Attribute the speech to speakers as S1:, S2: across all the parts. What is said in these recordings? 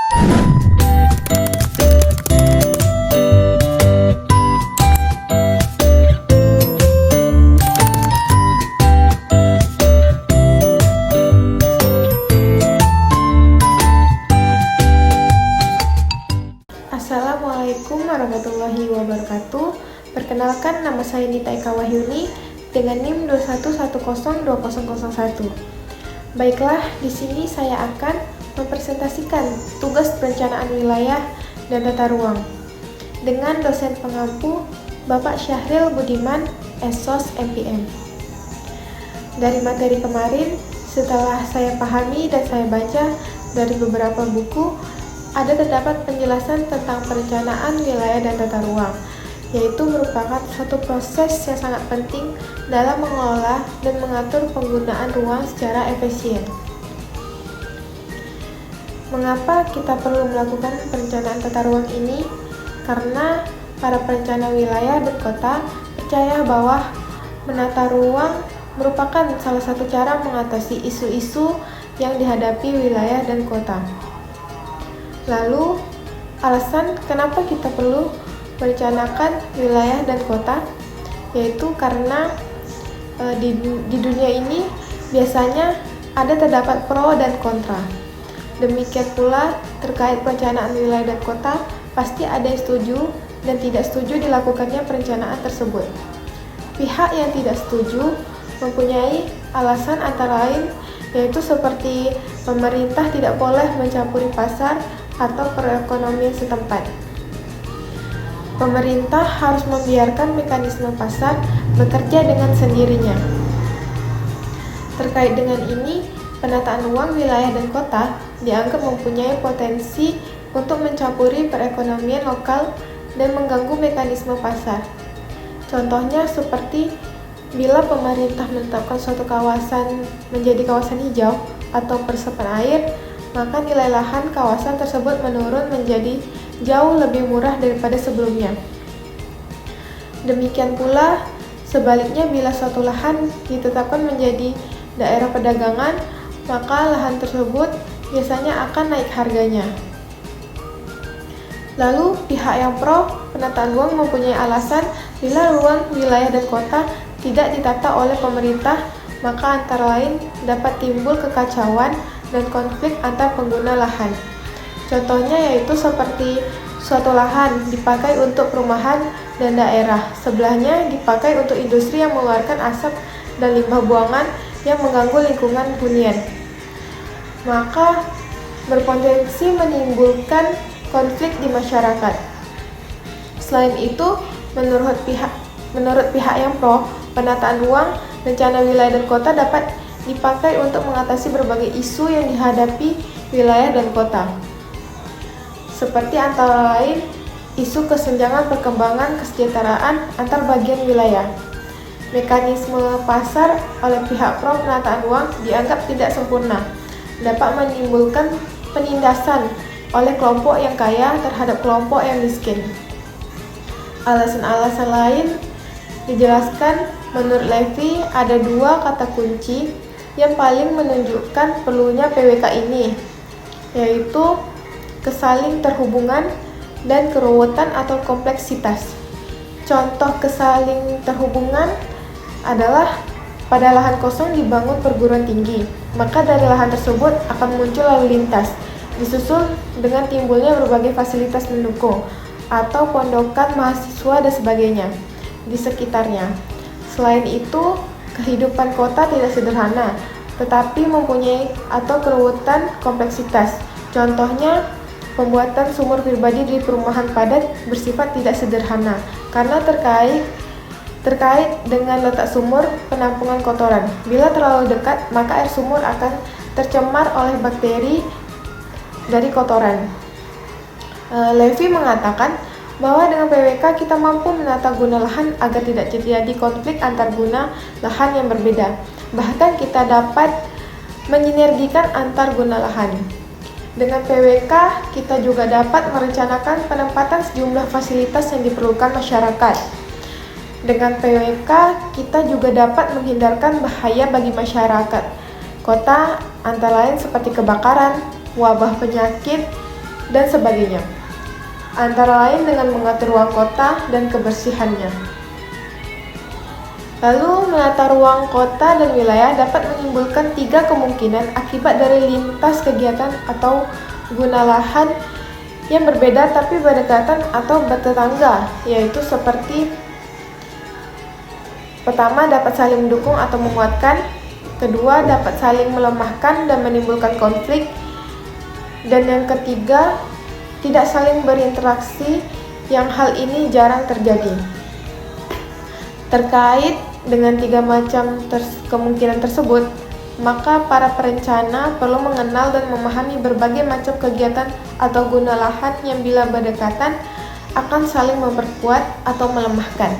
S1: Assalamualaikum warahmatullahi wabarakatuh. Perkenalkan, nama saya Nita Eka Wahyuni dengan NIM 211020001. Baiklah, di sini saya akan mempresentasikan tugas perencanaan wilayah dan tata ruang dengan dosen pengampu Bapak Syahril Budiman, SOS MPM. Dari materi kemarin, setelah saya pahami dan saya baca dari beberapa buku, ada terdapat penjelasan tentang perencanaan wilayah dan tata ruang, yaitu merupakan suatu proses yang sangat penting dalam mengelola dan mengatur penggunaan ruang secara efisien. Mengapa kita perlu melakukan perencanaan tata ruang ini? Karena para perencana wilayah dan kota percaya bahwa menata ruang merupakan salah satu cara mengatasi isu-isu yang dihadapi wilayah dan kota. Lalu, alasan kenapa kita perlu merencanakan wilayah dan kota, yaitu karena di dunia ini biasanya ada terdapat pro dan kontra. Demikian pula terkait perencanaan wilayah dan kota, pasti ada yang setuju dan tidak setuju dilakukannya perencanaan tersebut. Pihak yang tidak setuju mempunyai alasan antara lain, yaitu seperti pemerintah tidak boleh mencampuri pasar atau perekonomian setempat. Pemerintah harus membiarkan mekanisme pasar bekerja dengan sendirinya. Terkait dengan ini, penataan ruang wilayah dan kota dianggap mempunyai potensi untuk mencampuri perekonomian lokal dan mengganggu mekanisme pasar. Contohnya seperti bila pemerintah menetapkan suatu kawasan menjadi kawasan hijau atau resapan air, maka nilai lahan kawasan tersebut menurun menjadi jauh lebih murah daripada sebelumnya. Demikian pula, sebaliknya bila suatu lahan ditetapkan menjadi daerah perdagangan, maka lahan tersebut biasanya akan naik harganya. Lalu, pihak yang pro penataan ruang mempunyai alasan bila ruang wilayah dan kota tidak ditata oleh pemerintah, maka antara lain dapat timbul kekacauan dan konflik antar pengguna lahan. Contohnya yaitu seperti suatu lahan dipakai untuk perumahan dan daerah sebelahnya dipakai untuk industri yang mengeluarkan asap dan limbah buangan yang mengganggu lingkungan hunian. Maka berpotensi menimbulkan konflik di masyarakat. Selain itu, menurut pihak yang pro, penataan ruang, rencana wilayah dan kota dapat dipakai untuk mengatasi berbagai isu yang dihadapi wilayah dan kota. Seperti antara lain, isu kesenjangan perkembangan kesejahteraan antar bagian wilayah. Mekanisme pasar oleh pihak pro penataan ruang dianggap tidak sempurna, dapat menimbulkan penindasan oleh kelompok yang kaya terhadap kelompok yang miskin. Alasan-alasan lain dijelaskan menurut Levy ada dua kata kunci yang paling menunjukkan perlunya PWK ini, yaitu kesaling terhubungan dan keruwetan atau kompleksitas. Contoh kesaling terhubungan adalah pada lahan kosong dibangun perguruan tinggi, maka dari lahan tersebut akan muncul lalu lintas, disusul dengan timbulnya berbagai fasilitas mendukung atau pondokan mahasiswa dan sebagainya di sekitarnya. Selain itu, kehidupan kota tidak sederhana, tetapi mempunyai atau keruwetan kompleksitas. Contohnya, pembuatan sumur pribadi di perumahan padat bersifat tidak sederhana karena terkait dengan letak sumur penampungan kotoran. Bila terlalu dekat, maka air sumur akan tercemar oleh bakteri dari kotoran. Levy mengatakan bahwa dengan PWK kita mampu menata guna lahan agar tidak terjadi konflik antar guna lahan yang berbeda. Bahkan kita dapat menyinergikan antar guna lahan. Dengan PWK kita juga dapat merencanakan penempatan sejumlah fasilitas yang diperlukan masyarakat. Dengan PWK kita juga dapat menghindarkan bahaya bagi masyarakat kota antara lain seperti kebakaran, wabah penyakit, dan sebagainya. Antara lain dengan mengatur ruang kota dan kebersihannya. Lalu, menata ruang kota dan wilayah dapat menimbulkan 3 kemungkinan akibat dari lintas kegiatan atau guna lahan yang berbeda tapi berdekatan atau bertetangga, yaitu seperti pertama, dapat saling mendukung atau menguatkan, kedua, dapat saling melemahkan dan menimbulkan konflik, dan yang ketiga, tidak saling berinteraksi, yang hal ini jarang terjadi. Terkait dengan 3 macam kemungkinan tersebut, maka para perencana perlu mengenal dan memahami berbagai macam kegiatan atau guna lahan yang bila berdekatan akan saling memperkuat atau melemahkan.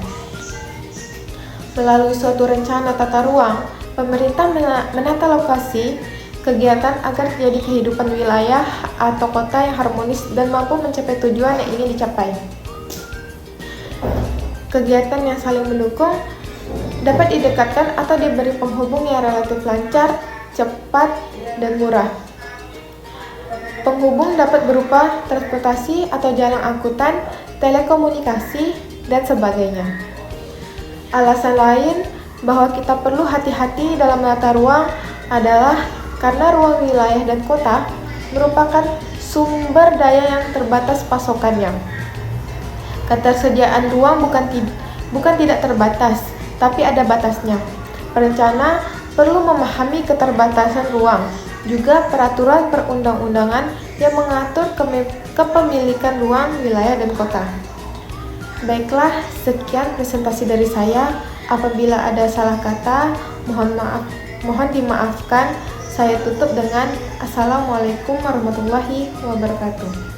S1: Melalui suatu rencana tata ruang, pemerintah menata lokasi kegiatan agar terjadi kehidupan wilayah atau kota yang harmonis dan mampu mencapai tujuan yang ingin dicapai. Kegiatan yang saling mendukung dapat didekatkan atau diberi penghubung yang relatif lancar, cepat, dan murah. Penghubung dapat berupa transportasi atau jalan angkutan, telekomunikasi, dan sebagainya. Alasan lain bahwa kita perlu hati-hati dalam menata ruang adalah karena ruang wilayah dan kota merupakan sumber daya yang terbatas pasokannya. Ketersediaan ruang bukan tidak terbatas, tapi ada batasnya. Perencana perlu memahami keterbatasan ruang, juga peraturan perundang-undangan yang mengatur kepemilikan ruang, wilayah, dan kota. Baiklah, sekian presentasi dari saya. Apabila ada salah kata, mohon dimaafkan. Saya tutup dengan Assalamualaikum warahmatullahi wabarakatuh.